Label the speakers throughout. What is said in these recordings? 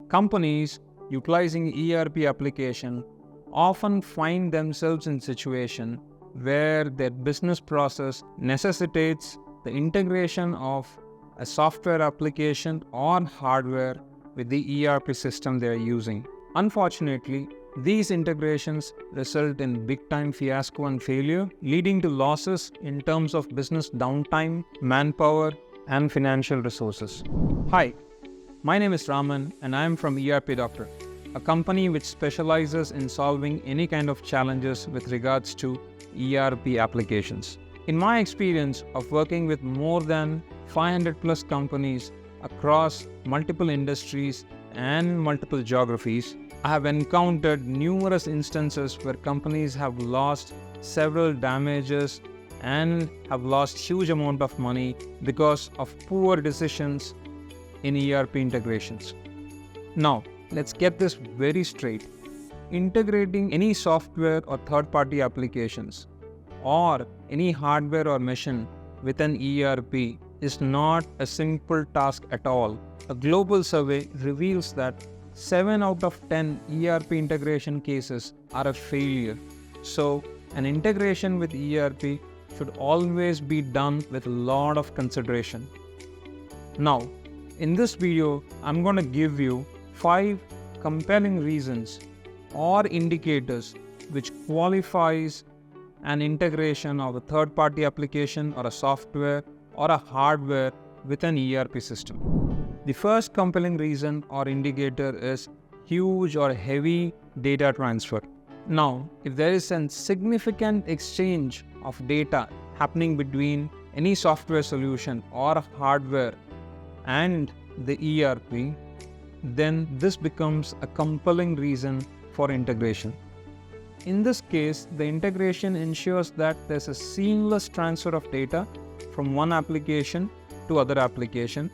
Speaker 1: Companies utilizing ERP application often find themselves in situation where their business process necessitates the integration of a software application or hardware with the ERP system they are using. Unfortunately, these integrations result in big-time fiasco and failure, leading to losses in terms of business downtime, manpower, and financial resources. Hi, my name is Raman and I am from ERP Doctor, a company which specializes in solving any kind of challenges with regards to ERP applications. In my experience of working with more than 500 plus companies across multiple industries and multiple geographies, I have encountered numerous instances where companies have lost several damages and have lost huge amount of money because of poor decisions in ERP integrations. Now, let's get this very straight. Integrating any software or third-party applications or any hardware or machine with an ERP is not a simple task at all. A global survey reveals that 7 out of 10 ERP integration cases are a failure. So, an integration with ERP should always be done with a lot of consideration. Now, in this video, I'm going to give you 5 compelling reasons or indicators which qualifies an integration of a third-party application or a software or a hardware with an ERP system. The first compelling reason or indicator is huge or heavy data transfer. Now, if there is a significant exchange of data happening between any software solution or hardware and the ERP, then this becomes a compelling reason for integration. In this case, the integration ensures that there's a seamless transfer of data from one application to other application,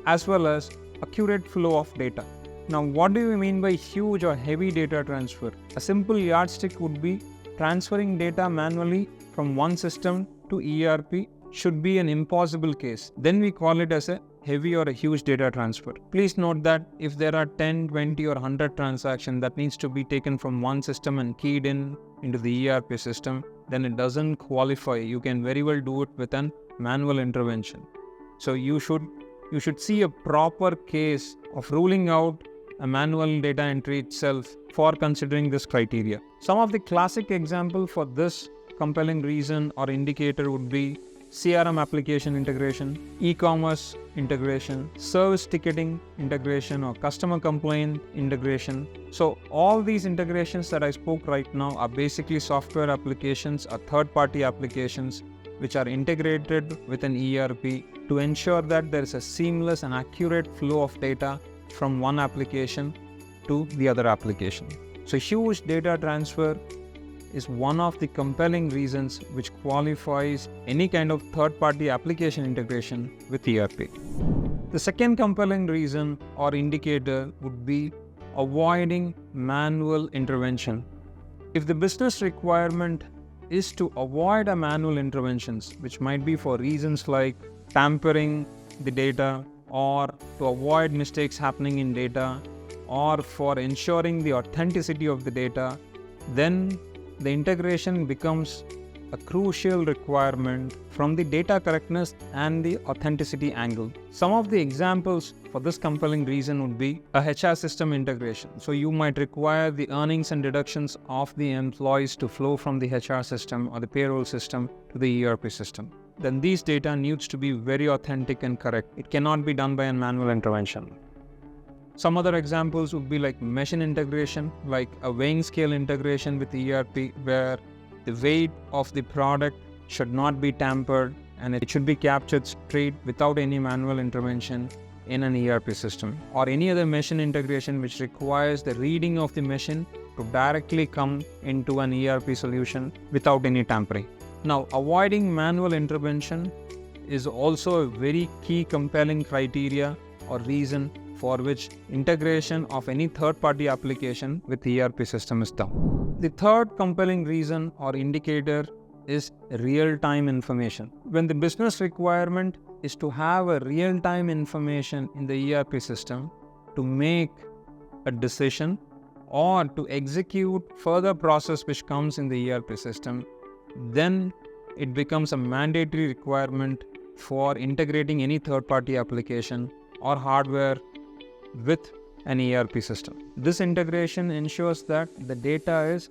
Speaker 1: as well as accurate flow of data. Now, what do we mean by huge or heavy data transfer? A simple yardstick would be transferring data manually from one system to ERP should be an impossible case. Then we call it as a heavy or a huge data transfer. Please note that if there are 10, 20 or 100 transactions that needs to be taken from one system and keyed into the ERP system, then it doesn't qualify. You can very well do it with an manual intervention. So you should see a proper case of ruling out a manual data entry itself for considering this criteria. Some of the classic examples for this compelling reason or indicator would be CRM application integration, e-commerce integration, service ticketing integration, or customer complaint integration. So all these integrations that I spoke right now are basically software applications or third-party applications which are integrated with an ERP to ensure that there is a seamless and accurate flow of data from one application to the other application. So huge data transfer is one of the compelling reasons which qualifies any kind of third-party application integration with ERP. The second compelling reason or indicator would be avoiding manual intervention. If the business requirement is to avoid a manual interventions, which might be for reasons like tampering the data or to avoid mistakes happening in data or for ensuring the authenticity of the data, then the integration becomes a crucial requirement from the data correctness and the authenticity angle. Some of the examples for this compelling reason would be a HR system integration. So you might require the earnings and deductions of the employees to flow from the HR system or the payroll system to the ERP system. Then these data needs to be very authentic and correct. It cannot be done by a manual intervention. Some other examples would be like machine integration, like a weighing scale integration with ERP, where the weight of the product should not be tampered and it should be captured straight without any manual intervention in an ERP system. Or any other machine integration which requires the reading of the machine to directly come into an ERP solution without any tampering. Now, avoiding manual intervention is also a very key compelling criteria or reason for which integration of any third-party application with ERP system is done. The third compelling reason or indicator is real-time information. When the business requirement is to have a real-time information in the ERP system to make a decision or to execute further process which comes in the ERP system, then it becomes a mandatory requirement for integrating any third-party application or hardware with an ERP system. This integration ensures that the data is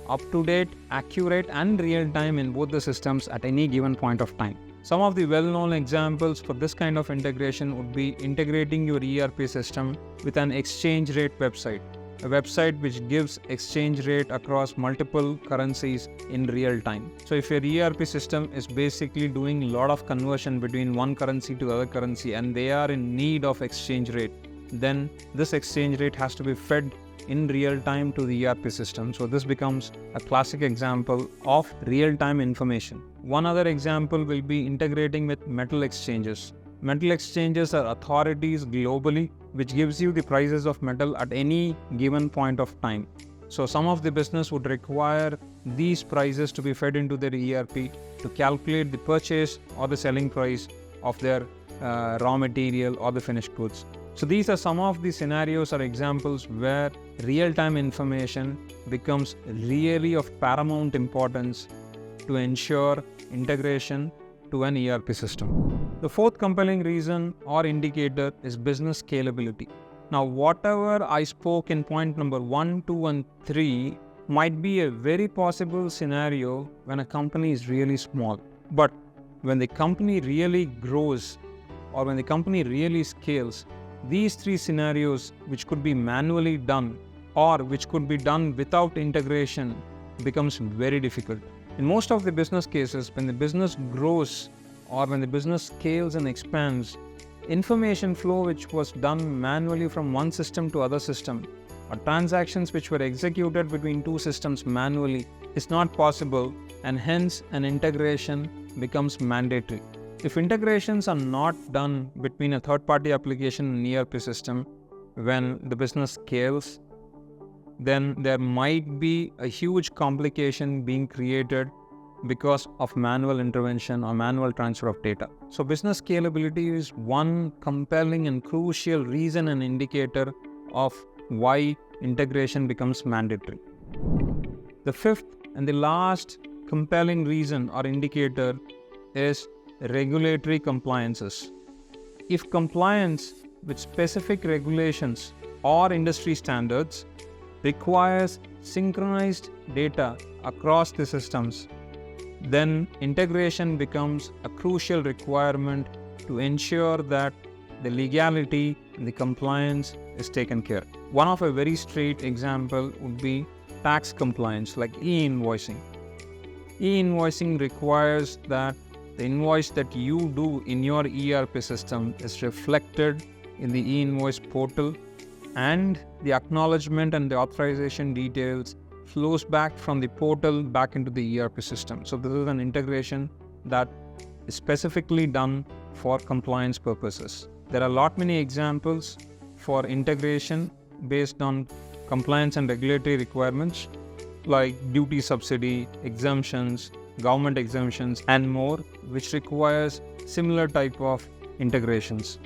Speaker 1: up-to-date, accurate and real-time in both the systems at any given point of time. Some of the well-known examples for this kind of integration would be integrating your ERP system with an exchange rate website, a website which gives exchange rate across multiple currencies in real time. So if your ERP system is basically doing a lot of conversion between one currency to other currency and they are in need of exchange rate, then this exchange rate has to be fed in real time to the ERP system. So this becomes a classic example of real-time information. One other example will be integrating with metal exchanges. Metal exchanges are authorities globally which gives you the prices of metal at any given point of time. So some of the business would require these prices to be fed into their ERP to calculate the purchase or the selling price of their raw material or the finished goods. So these are some of the scenarios or examples where real-time information becomes really of paramount importance to ensure integration to an ERP system. The fourth compelling reason or indicator is business scalability. Now, whatever I spoke in point number 1, 2 and 3 might be a very possible scenario when a company is really small. But when the company really grows or when the company really scales, these three scenarios, which could be manually done or which could be done without integration, becomes very difficult. In most of the business cases, when the business grows or when the business scales and expands, information flow which was done manually from one system to other system or transactions which were executed between two systems manually is not possible, and hence an integration becomes mandatory. If integrations are not done between a third-party application and ERP system when the business scales, then there might be a huge complication being created because of manual intervention or manual transfer of data. So business scalability is one compelling and crucial reason and indicator of why integration becomes mandatory. The fifth and the last compelling reason or indicator is regulatory compliances. If compliance with specific regulations or industry standards requires synchronized data across the systems, then integration becomes a crucial requirement to ensure that the legality and the compliance is taken care of. One of a very straight example would be tax compliance, like e-invoicing. E-invoicing requires that the invoice that you do in your ERP system is reflected in the e-invoice portal, and the acknowledgement and the authorization details flows back from the portal back into the ERP system. So this is an integration that is specifically done for compliance purposes. There are many examples for integration based on compliance and regulatory requirements like duty subsidy, exemptions, government exemptions and more, which requires similar type of integrations.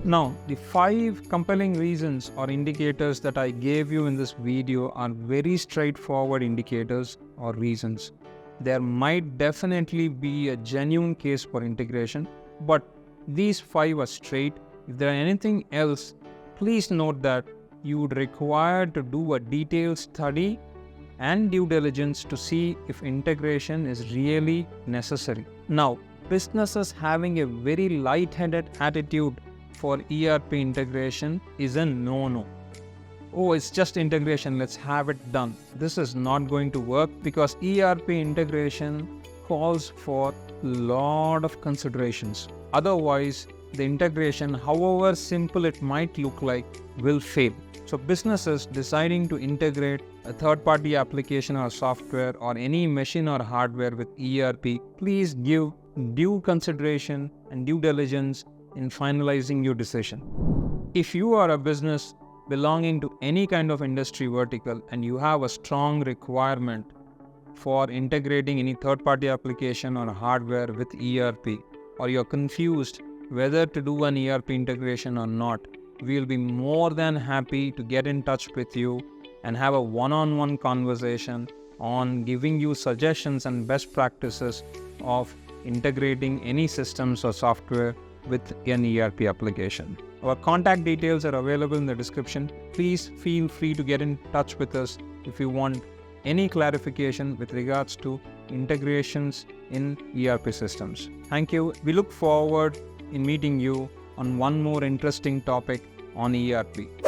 Speaker 1: Now, the 5 compelling reasons or indicators that I gave you in this video are very straightforward indicators or reasons. There might definitely be a genuine case for integration, but these 5 are straight. If there are anything else, please note that you would require to do a detailed study and due diligence to see if integration is really necessary. Now, businesses having a very light-headed attitude for ERP integration is a no-no. Oh, it's just integration, let's have it done. This is not going to work because ERP integration calls for a lot of considerations. Otherwise, the integration, however simple it might look like, will fail. So businesses deciding to integrate a third-party application or software or any machine or hardware with ERP, please give due consideration and due diligence in finalizing your decision. If you are a business belonging to any kind of industry vertical and you have a strong requirement for integrating any third-party application or hardware with ERP, or you're confused whether to do an ERP integration or not, we'll be more than happy to get in touch with you and have a one-on-one conversation on giving you suggestions and best practices of integrating any systems or software with an ERP application. Our contact details are available in the description. Please feel free to get in touch with us if you want any clarification with regards to integrations in ERP systems. Thank you. We look forward in meeting you on one more interesting topic on ERP.